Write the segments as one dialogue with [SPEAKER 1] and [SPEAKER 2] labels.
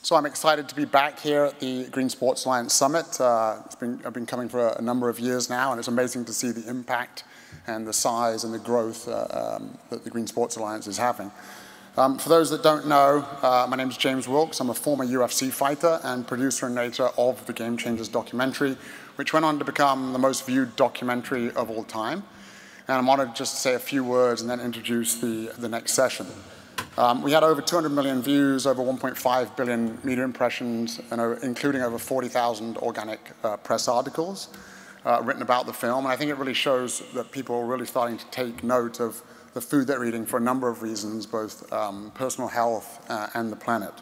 [SPEAKER 1] So I'm excited to be back here at the Green Sports Alliance Summit. I've been coming for a number of years now, and it's amazing to see the impact and the size and the growth that the Green Sports Alliance is having. For those that don't know, my name is James Wilkes. I'm a former UFC fighter and producer and narrator of the Game Changers documentary, which went on to become the most viewed documentary of all time. And I'm honored just to say a few words and then introduce the next session. We had over 200 million views, over 1.5 billion media impressions, and including over 40,000 organic press articles written about the film. And I think it really shows that people are really starting to take note of the food they're eating for a number of reasons, both personal health and the planet.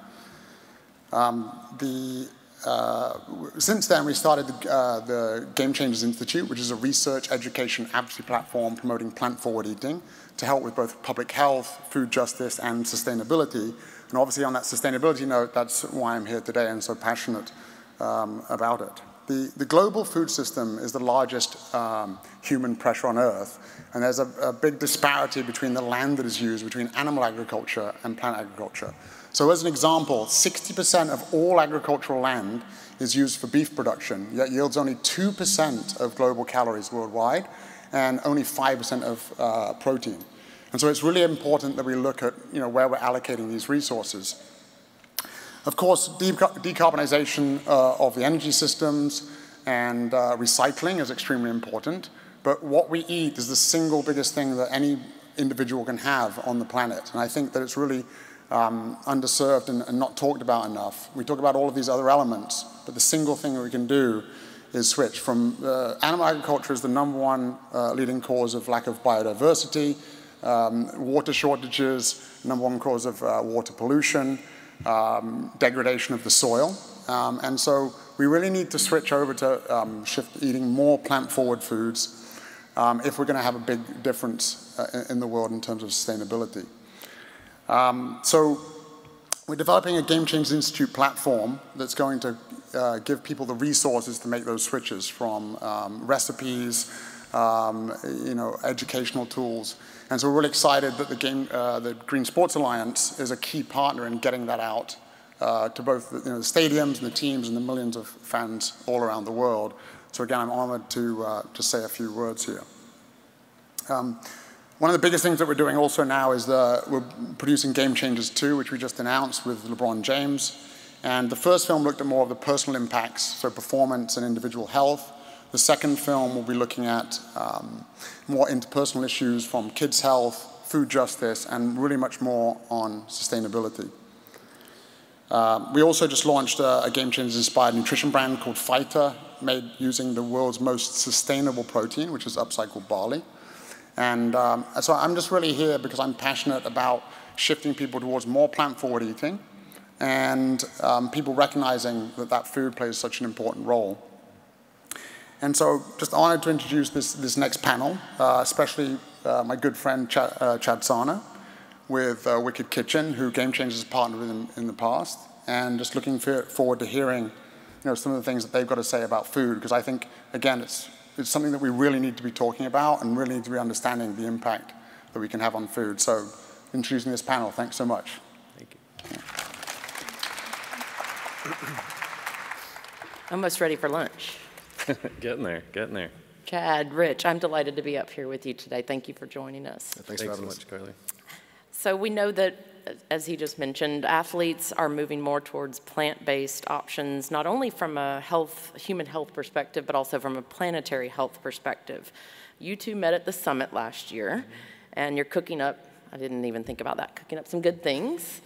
[SPEAKER 1] Since then, we started the Game Changers Institute, which is a research, education, advocacy platform promoting plant-forward eating to help with both public health, food justice, and sustainability. And obviously, on that sustainability note, that's why I'm here today and so passionate about it. The global food system is the largest human pressure on Earth, and there's a big disparity between the land that is used between animal agriculture and plant agriculture. So as an example, 60% of all agricultural land is used for beef production, yet yields only 2% of global calories worldwide and only 5% of protein. And so it's really important that we look at where we're allocating these resources. Of course, decarbonization of the energy systems and recycling is extremely important, but what we eat is the single biggest thing that any individual can have on the planet. And I think that it's really underserved and not talked about enough. We talk about all of these other elements, but the single thing that we can do is switch from animal agriculture is the #1 leading cause of lack of biodiversity, water shortages, #1 cause of water pollution, degradation of the soil. And so we really need to switch over to shift eating more plant-forward foods if we're going to have a big difference in the world in terms of sustainability. So we're developing a Game Changers Institute platform that's going to give people the resources to make those switches from recipes, educational tools. And so we're really excited that the Green Sports Alliance is a key partner in getting that out to both the stadiums and the teams and the millions of fans all around the world. So again, I'm honored to say a few words here. One of the biggest things that we're doing also now is we're producing Game Changers 2, which we just announced with LeBron James. And the first film looked at more of the personal impacts, so performance and individual health. The second film will be looking at more interpersonal issues from kids' health, food justice, and really much more on sustainability. We also just launched a Game Changers-inspired nutrition brand called Fighter, made using the world's most sustainable protein, which is upcycled barley. And so I'm just really here because I'm passionate about shifting people towards more plant-forward eating and people recognizing that food plays such an important role. And so just honored to introduce this next panel, especially my good friend Chad Sarno with Wicked Kitchen, who Game Changers has partnered with in the past, and just looking forward to hearing some of the things that they've got to say about food, because I think, again, it's something that we really need to be talking about and really need to be understanding the impact that we can have on food. So introducing this panel, thanks so much.
[SPEAKER 2] Thank you.
[SPEAKER 3] Almost ready for lunch.
[SPEAKER 2] Getting there, getting there.
[SPEAKER 3] Chad, Rich, I'm delighted to be up here with you today. Thank you for joining us.
[SPEAKER 2] Thanks so much, Carlie.
[SPEAKER 3] So we know that, as he just mentioned, athletes are moving more towards plant-based options, not only from a human health perspective, but also from a planetary health perspective. You two met at the summit last year, and you're cooking up, I didn't even think about that, cooking up some good things.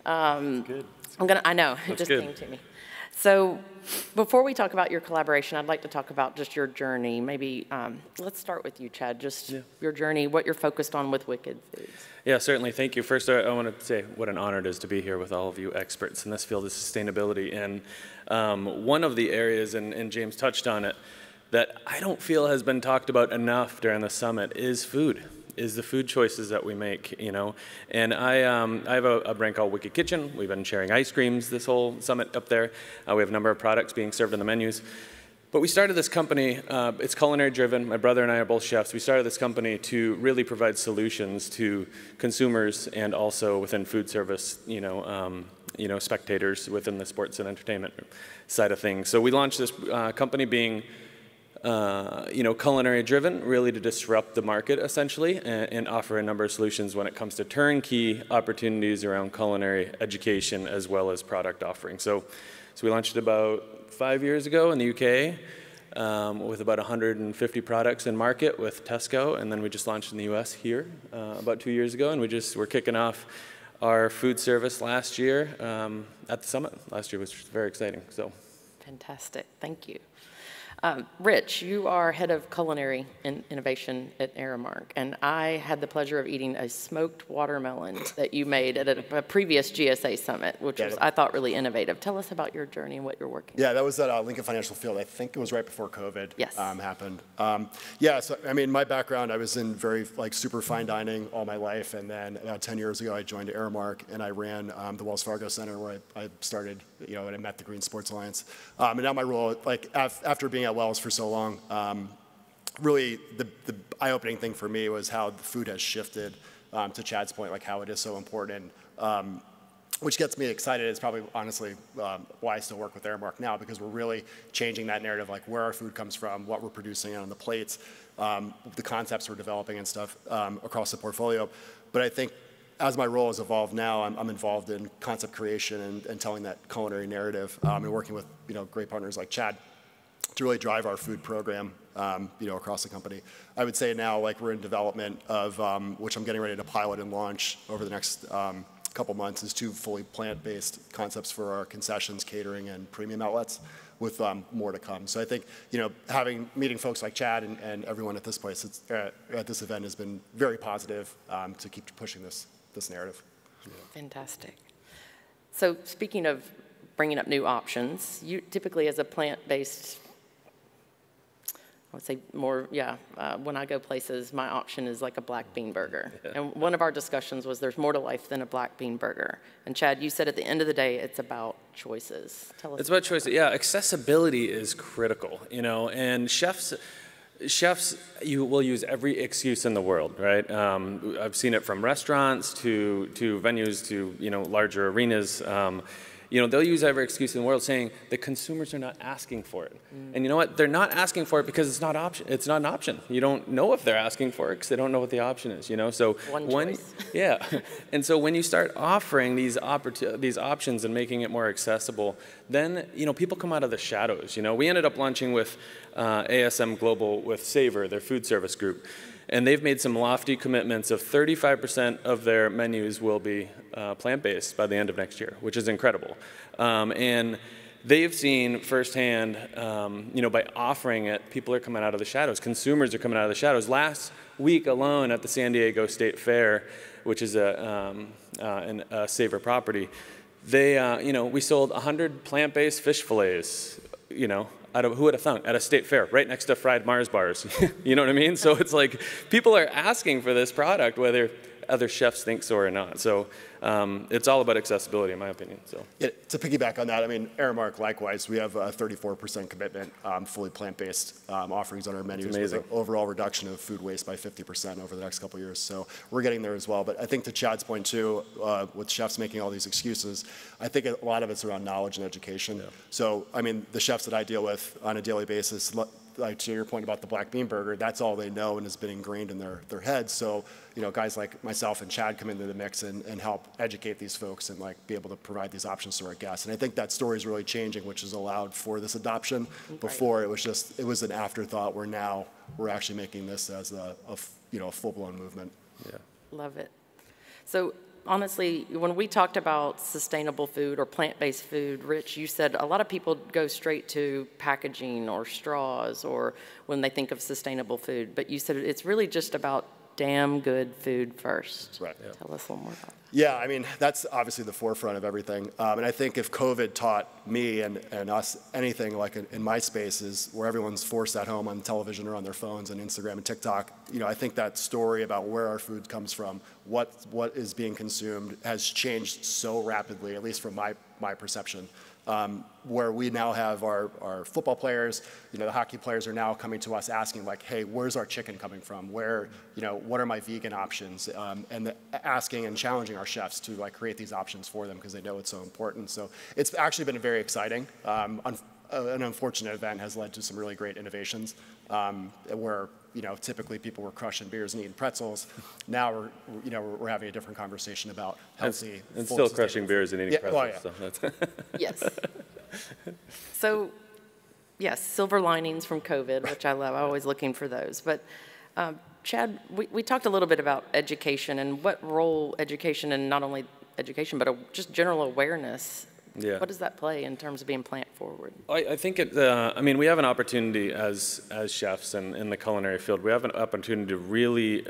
[SPEAKER 2] Good.
[SPEAKER 3] I know, it just came to me. So before we talk about your collaboration, I'd like to talk about just your journey. Maybe let's start with you, Chad, your journey, what you're focused on with Wicked Foods.
[SPEAKER 2] Yeah, certainly. Thank you. First, I want to say what an honor it is to be here with all of you experts in this field of sustainability. And one of the areas, and James touched on it, that I don't feel has been talked about enough during the summit is food. Is the food choices that we make, And I have a brand called Wicked Kitchen. We've been sharing ice creams this whole summit up there. We have a number of products being served on the menus. But we started this company, it's culinary driven. My brother and I are both chefs. We started this company to really provide solutions to consumers and also within food service, spectators within the sports and entertainment side of things. So we launched this company being culinary driven, really to disrupt the market essentially, and offer a number of solutions when it comes to turnkey opportunities around culinary education as well as product offering. So we launched it about 5 years ago in the UK with about 150 products in market with Tesco, and then we just launched in the US here about 2 years ago, and we're kicking off our food service last year at the summit last year, which was very exciting. So,
[SPEAKER 3] fantastic, thank you. Rich, you are head of culinary innovation at Aramark, and I had the pleasure of eating a smoked watermelon that you made at a previous GSA summit, which was, I thought, really innovative. Tell us about your journey and what you're working on.
[SPEAKER 4] Yeah, that was at Lincoln Financial Field. I think it was right before COVID happened. So I mean, my background, I was in very super fine dining all my life, and then about 10 years ago, I joined Aramark, and I ran the Wells Fargo Center where I started, and I met the Green Sports Alliance. And now my role, after being at Wells for so long, really the eye-opening thing for me was how the food has shifted, to Chad's point, how it is so important, which gets me excited. It's probably honestly why I still work with Aramark now, because we're really changing that narrative, where our food comes from, what we're producing on the plates, the concepts we're developing and stuff across the portfolio. But I think as my role has evolved now, I'm involved in concept creation and telling that culinary narrative, and working with great partners like Chad to really drive our food program, across the company. I would say now, we're in development of, which I'm getting ready to pilot and launch over the next couple months, is 2 fully plant-based concepts for our concessions, catering, and premium outlets, with more to come. So I think, meeting folks like Chad and everyone at this place, at this event, has been very positive to keep pushing this narrative.
[SPEAKER 3] Yeah. Fantastic. So speaking of bringing up new options, you typically, as a plant-based, I would say more, when I go places, my option is a black bean burger. Yeah. And one of our discussions was there's more to life than a black bean burger. And Chad, you said at the end of the day, it's about choices. Tell us.
[SPEAKER 2] It's about choices. Yeah, accessibility is critical, and chefs, you will use every excuse in the world, right? I've seen it from restaurants to venues to, larger arenas. They'll use every excuse in the world, saying the consumers are not asking for it. And you know what? They're not asking for it because it's not an option. You don't know if they're asking for it because they don't know what the option is. So
[SPEAKER 3] choice.
[SPEAKER 2] Yeah. And so when you start offering these options and making it more accessible, then people come out of the shadows. We ended up launching with ASM Global with Savor, their food service group. And they've made some lofty commitments of 35% of their menus will be plant-based by the end of next year, which is incredible. And they've seen firsthand, by offering it, people are coming out of the shadows. Consumers are coming out of the shadows. Last week alone at the San Diego State Fair, which is a Savor property, we sold 100 plant-based fish fillets, who would have thunk, at a state fair, right next to fried Mars bars. You know what I mean? So it's people are asking for this product, whether other chefs think so or not. So it's all about accessibility, in my opinion. So
[SPEAKER 4] to piggyback on that, Aramark, likewise, we have a 34% commitment, fully plant-based offerings on our menus, with an overall reduction of food waste by 50% over the next couple of years. So we're getting there as well. But I think to Chad's point too, with chefs making all these excuses, I think a lot of it's around knowledge and education. Yeah. So the chefs that I deal with on a daily basis, to your point about the black bean burger, that's all they know and has been ingrained in their heads. So, guys like myself and Chad come into the mix and help educate these folks and be able to provide these options to our guests. And I think that story is really changing, which has allowed for this adoption. Right. Before it was an afterthought, where now we're actually making this as a full-blown movement.
[SPEAKER 2] Yeah.
[SPEAKER 3] Love it. So honestly, when we talked about sustainable food or plant-based food, Rich, you said a lot of people go straight to packaging or straws or when they think of sustainable food, but you said it's really just about damn good food first.
[SPEAKER 4] Right.
[SPEAKER 3] Yeah. Tell us a little more about that.
[SPEAKER 4] Yeah, that's obviously the forefront of everything. And I think if COVID taught me and us anything in my spaces where everyone's forced at home on television or on their phones and Instagram and TikTok, I think that story about where our food comes from, what is being consumed, has changed so rapidly, at least from my perception. where we now have our football players, the hockey players are now coming to us asking like, hey, where's our chicken coming from? Where, what are my vegan options? And asking and challenging our chefs to like create these options for them because they know it's so important. So it's actually been very exciting. An unfortunate event has led to some really great innovations where typically people were crushing beers and eating pretzels. Now we're having a different conversation about healthy
[SPEAKER 2] and still crushing beers and eating pretzels.
[SPEAKER 4] Oh, yeah.
[SPEAKER 2] So
[SPEAKER 3] Yes. So, yes, silver linings from COVID, which I love. I'm always looking for those. But Chad, we talked a little bit about education and what role education, and not only education, but just general awareness.
[SPEAKER 2] Yeah.
[SPEAKER 3] What does that play in terms of being plant forward?
[SPEAKER 2] I think we have an opportunity as chefs and in the culinary field, we have an opportunity to really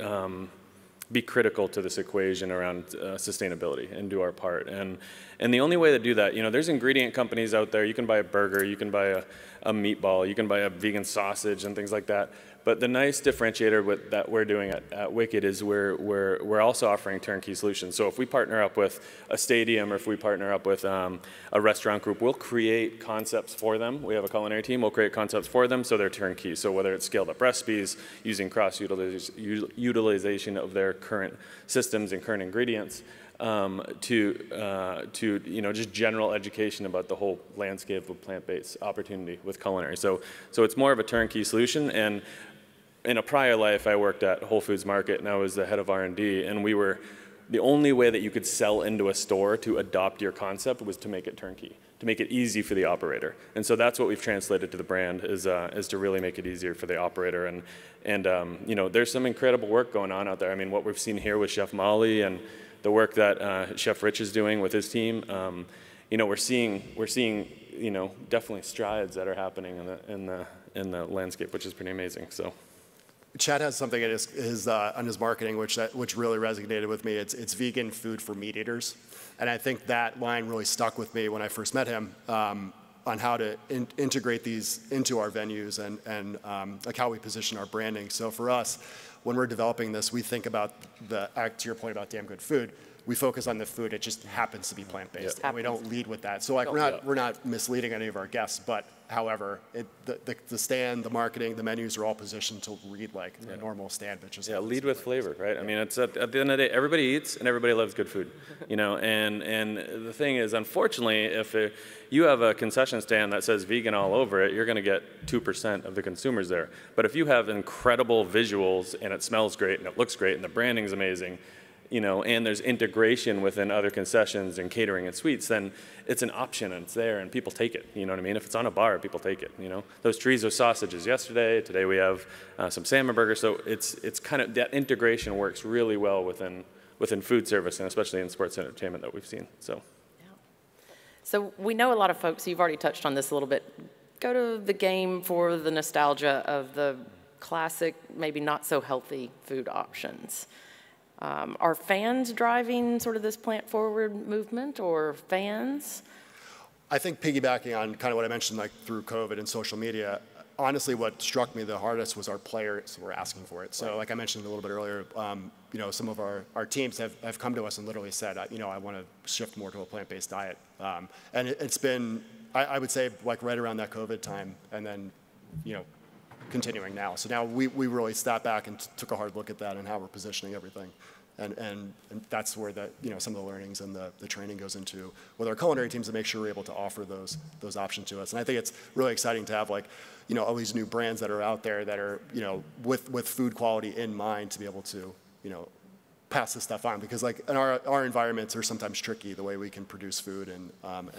[SPEAKER 2] be critical to this equation around sustainability and do our part. And the only way to do that, there's ingredient companies out there. You can buy a burger, you can buy a meatball, you can buy a vegan sausage and things like that. But the nice differentiator that we're doing at Wicked is we're also offering turnkey solutions. So if we partner up with a stadium or if we partner up with a restaurant group, we'll create concepts for them. We have a culinary team. We'll create concepts for them so they're turnkey. So whether it's scaled up recipes, using cross-utilization of their current systems and current ingredients, to just general education about the whole landscape of plant-based opportunity with culinary. So it's more of a turnkey solution. And in a prior life, I worked at Whole Foods Market, and I was the head of R&D, and we were the only way that you could sell into a store to adopt your concept was to make it turnkey, to make it easy for the operator. And so that's what we've translated to the brand is to really make it easier for the operator. And there's some incredible work going on out there. I mean, what we've seen here with Chef Molly and the work that Chef Rich is doing with his team, we're seeing definitely strides that are happening in the landscape, which is pretty amazing. So.
[SPEAKER 4] Chad has something in his on his marketing which really resonated with me. It's vegan food for meat eaters, and I think that line really stuck with me when I first met him on how to integrate these into our venues and like how we position our branding. So for us, when we're developing this, we think about to your point about damn good food. We focus on the food. It just happens to be plant-based, and we don't lead with that. So like we're not misleading any of our guests, but however, the stand, the marketing, the menus are all positioned to read like a normal stand, but just
[SPEAKER 2] lead with flavor, right? I mean, it's at the end of the day, everybody eats and everybody loves good food, And the thing is, unfortunately, if you have a concession stand that says vegan all over it, you're going to get 2% of the consumers there. But if you have incredible visuals and it smells great and it looks great and the branding's amazing, and there's integration within other concessions and catering and suites, then it's an option and it's there and people take it. You know what I mean? If it's on a bar, people take it. Those chorizo sausages yesterday. Today we have some salmon burgers. So it's kind of that integration works really well within food service and especially in sports entertainment that we've seen. So.
[SPEAKER 3] Yeah. So we know a lot of folks. You've already touched on this a little bit. Go to the game for the nostalgia of the classic, maybe not so healthy food options. Are fans driving sort of this plant forward movement, or fans?
[SPEAKER 4] I think piggybacking on kind of what I mentioned, like through COVID and social media, honestly, what struck me the hardest was our players were asking for it. So like I mentioned a little bit earlier, some of our teams have come to us and literally said, I want to shift more to a plant-based diet. And it's been, I would say, like right around that COVID time, and then, continuing now. So now we really stepped back and took a hard look at that and how we're positioning everything. And that's where some of the learnings and the training goes into with our culinary teams to make sure we're able to offer those options to us. And I think it's really exciting to have all these new brands that are out there that are, with food quality in mind to be able to, pass this stuff on, because in our environments are sometimes tricky the way we can produce food and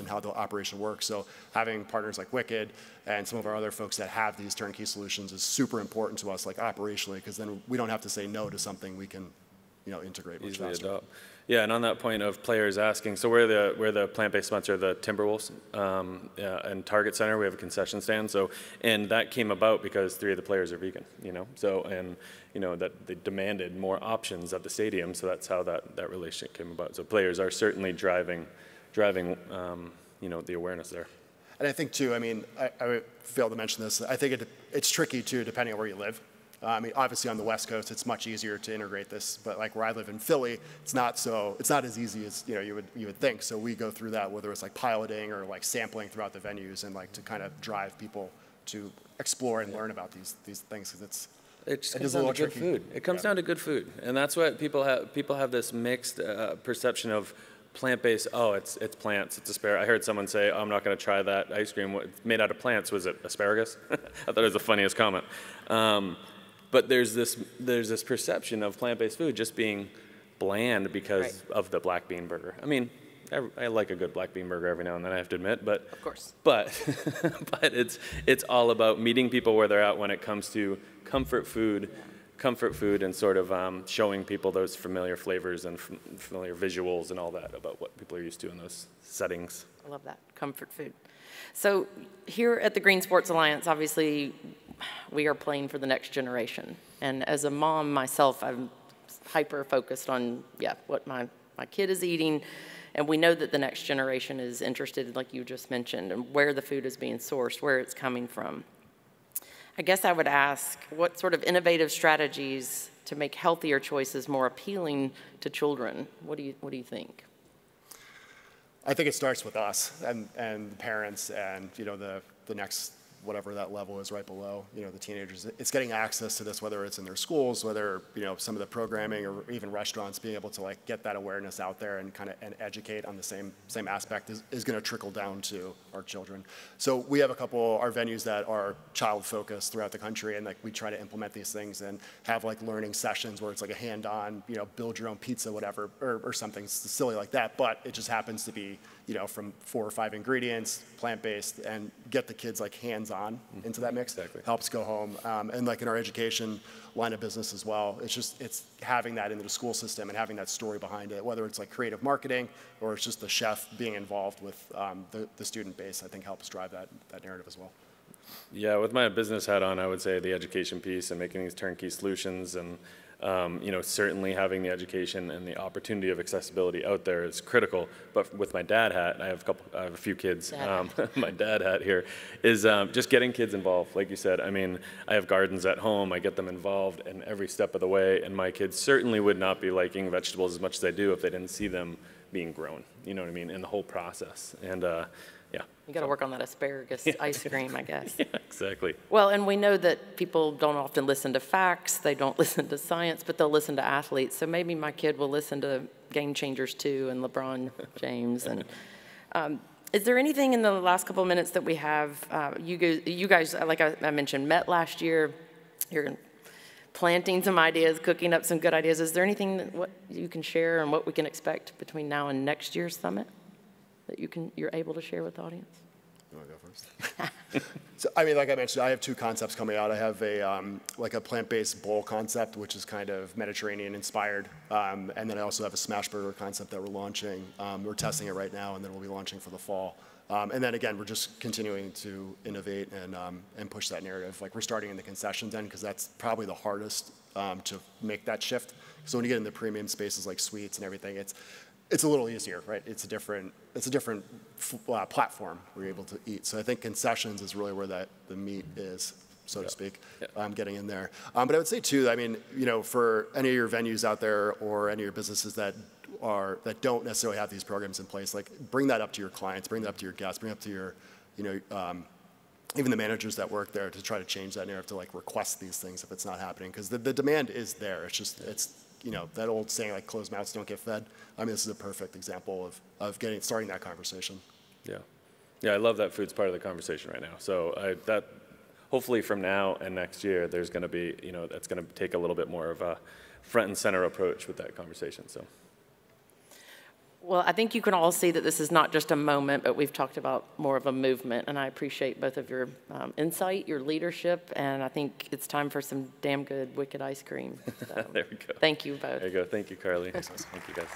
[SPEAKER 4] how the operation works. So having partners like Wicked and some of our other folks that have these turnkey solutions is super important to us, operationally, because then we don't have to say no to something we can integrate much faster.
[SPEAKER 2] Adopt. Yeah, and on that point of players asking, so we're the plant-based sponsor of the Timberwolves and Target Center. We have a concession stand. And that came about because 3 of the players are vegan. That they demanded more options at the stadium. So that's how that relationship came about. So players are certainly driving the awareness there.
[SPEAKER 4] And I think too, I failed to mention this. I think it's tricky too, depending on where you live. I mean, obviously on the West Coast, it's much easier to integrate this, but like where I live in Philly, it's not as easy as you would think. So we go through that, whether it's like piloting or like sampling throughout the venues, and like to kind of drive people to explore and learn about these things, because
[SPEAKER 2] it just comes down to good food. It comes down to good food, and that's what people have. People have this mixed perception of plant-based. Oh, it's plants. It's asparagus. I heard someone say, "Oh, I'm not going to try that ice cream made out of plants." Was it asparagus? I thought it was the funniest comment. But there's this perception of plant-based food just being bland because of the black bean burger. I mean, I like a good black bean burger every now and then, I have to admit, but
[SPEAKER 3] of course.
[SPEAKER 2] But it's all about meeting people where they're at when it comes to comfort food and sort of showing people those familiar flavors and familiar visuals and all that about what people are used to in those settings.
[SPEAKER 3] I love that, comfort food. So here at the Green Sports Alliance, obviously, we are playing for the next generation. And as a mom myself, I'm hyper-focused on, what my kid is eating. And we know that the next generation is interested, like you just mentioned, in where the food is being sourced, where it's coming from. I guess I would ask, what sort of innovative strategies to make healthier choices more appealing to children? What do you think?
[SPEAKER 4] I think it starts with us and the parents and the next whatever that level is right below, the teenagers. It's getting access to this, whether it's in their schools, whether, some of the programming or even restaurants being able to like get that awareness out there and and educate on the same aspect is going to trickle down to our children. So we have a couple, our venues that are child focused throughout the country, and like we try to implement these things and have like learning sessions where it's like a hand-on, build your own pizza, whatever, or something silly like that. But it just happens to be, from 4 or 5 ingredients, plant-based, and get the kids like hands-on into that mix.
[SPEAKER 2] Exactly.
[SPEAKER 4] Helps go home. And like in our education line of business as well, it's having that into the school system and having that story behind it, whether it's like creative marketing or it's just the chef being involved with the student base, I think helps drive that narrative as well.
[SPEAKER 2] Yeah, with my business hat on, I would say the education piece and making these turnkey solutions and certainly having the education and the opportunity of accessibility out there is critical. But with my dad hat, I have a few kids. My dad hat here is just getting kids involved. Like you said, I mean, I have gardens at home. I get them involved in every step of the way. And my kids certainly would not be liking vegetables as much as I do if they didn't see them being grown. You know what I mean? In the whole process. And yeah.
[SPEAKER 3] You got to work on that asparagus ice cream, I guess.
[SPEAKER 2] Yeah, exactly.
[SPEAKER 3] Well, and we know that people don't often listen to facts, they don't listen to science, but they'll listen to athletes. So maybe my kid will listen to Game Changers 2 and LeBron James. And is there anything in the last couple of minutes that we have? You guys, like I mentioned, met last year. You're planting some ideas, cooking up some good ideas. Is there anything what you can share and what we can expect between now and next year's summit that you're able to share with the audience?
[SPEAKER 4] You want to go first? So, I mean, like I mentioned, I have 2 concepts coming out. I have like a plant-based bowl concept, which is kind of Mediterranean inspired. And then I also have a smash burger concept that we're launching. We're testing it right now, and then we'll be launching for the fall. And then again, we're just continuing to innovate and push that narrative. Like we're starting in the concessions end because that's probably the hardest to make that shift. So when you get in the premium spaces like sweets and everything, it's a little easier, right? It's a different platform where you're able to eat. So I think concessions is really where the meat is, so to speak, getting in there. But I would say too, I mean, for any of your venues out there or any of your businesses that don't necessarily have these programs in place, like bring that up to your clients, bring that up to your guests, bring it up to your, even the managers that work there to try to change that narrative to like request these things if it's not happening, because the demand is there. It's that old saying like closed mouths don't get fed. I mean, this is a perfect example of starting that conversation.
[SPEAKER 2] Yeah, I love that food's part of the conversation right now. So that hopefully from now and next year, there's going to be, that's going to take a little bit more of a front and center approach with that conversation. So.
[SPEAKER 3] Well, I think you can all see that this is not just a moment, but we've talked about more of a movement, and I appreciate both of your insight, your leadership, and I think it's time for some damn good Wicked ice cream. So,
[SPEAKER 2] there we go.
[SPEAKER 3] Thank you both.
[SPEAKER 2] There you go. Thank you, Carlie. Thank you, guys.